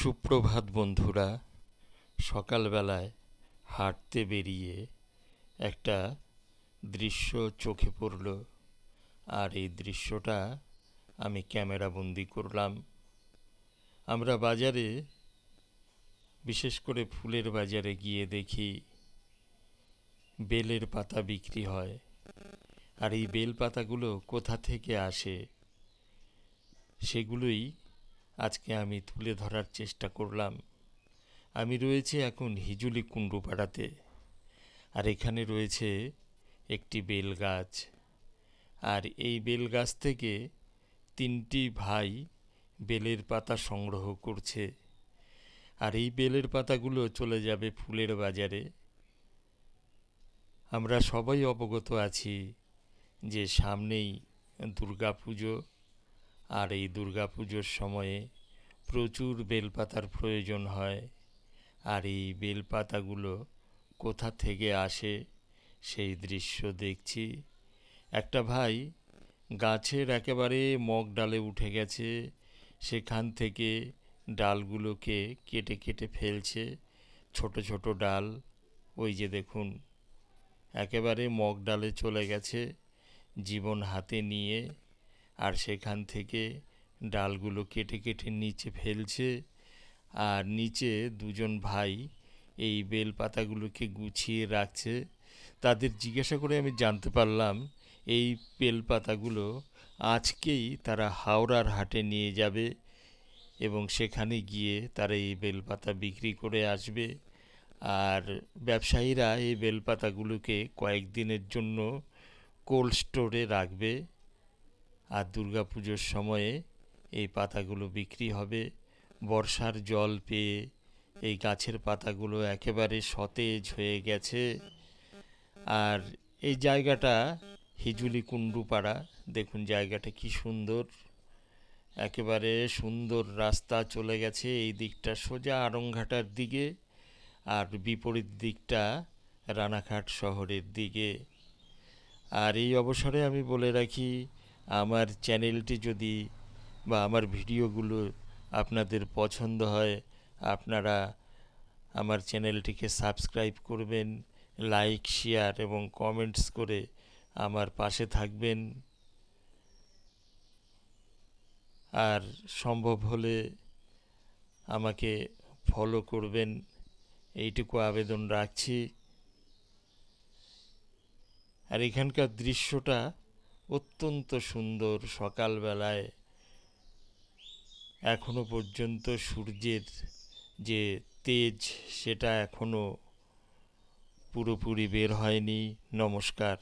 সুপ্রভাত বন্ধুরা। সকালবেলায় হাঁটতে বেরিয়ে একটা দৃশ্য চোখে পড়ল, আর এই দৃশ্যটা আমি ক্যামেরাবন্দি করলাম। আমরা বাজারে, বিশেষ করে ফুলের বাজারে গিয়ে দেখি বেলের পাতা বিক্রি হয়। আর এই বেল পাতাগুলো কোথা থেকে আসে সেগুলোই আজকে আমি তুলে ধরার চেষ্টা করলাম। আমি রয়েছি এখন হিজুলি কুণ্ডুপাড়াতে, আর এখানে রয়েছে একটি বেল গাছ। আর এই বেল গাছ থেকে তিনটি ভাই বেলের পাতা সংগ্রহ করছে। আর এই বেলের পাতাগুলো চলে যাবে ফুলের বাজারে। আমরা সবাই অবগত আছি যে সামনেই দুর্গাপুজো, আর এই দুর্গাপুজোর সময়ে প্রচুর বেলপাতার প্রয়োজন হয়। আর এই বেলপাতাগুলো কোথা থেকে আসে সেই দৃশ্য দেখছি। একটা ভাই গাছের একেবারে মগ ডালে উঠে গেছে, সেখান থেকে ডালগুলোকে কেটে কেটে ফেলছে। ছোট ছোট ডাল, ওই যে দেখুন, একেবারে মগ ডালে চলে গেছে জীবন হাতে নিয়ে। আর সেখান থেকে ডালগুলো কেটে কেটে নিচে ফেলছে। আর নিচে দুজন ভাই এই বেলপাতাগুলোকে গুছিয়ে রাখছে। তাদের জিজ্ঞাসা করে আমি জানতে পারলাম এই বেলপাতাগুলো আজকেই তারা হাওড়ার হাটে নিয়ে যাবে এবং সেখানে গিয়ে তারা এই বেলপাতা বিক্রি করে আসবে। আর ব্যবসায়ীরা এই বেলপাতাগুলোকে কয়েকদিনের জন্য কোল্ড স্টোরে রাখবে। আর দুর্গাপুজোর সময়ে এই পাতাগুলো বিক্রি হবে। বর্ষার জল পেয়ে এই গাছের পাতাগুলো একেবারে সতেজ হয়ে গেছে। আর এই জায়গাটা হিজুলি কুণ্ডুপাড়া, দেখুন জায়গাটা কি সুন্দর। একেবারে সুন্দর রাস্তা চলে গেছে এই দিকটা সোজা আড়ংঘাটার দিকে, আর বিপরীত দিকটা রানাঘাট শহরের দিকে। আর এই অবসরে আমি বলে রাখি, আমার চ্যানেলটি যদি বা আমার ভিডিওগুলো আপনাদের পছন্দ হয়, আপনারা আমার চ্যানেলটিকে সাবস্ক্রাইব করবেন, লাইক, শেয়ার এবং কমেন্টস করে আমার পাশে থাকবেন। আর সম্ভব হলে আমাকে ফলো করবেন, এইটুকু আবেদন রাখছি। আর এখানকার দৃশ্যটা অত্যন্ত সুন্দর। সকালবেলায় এখনো পর্যন্ত সূর্যের যে তেজ সেটা এখনো পুরোপুরি বের হয়নি। নমস্কার।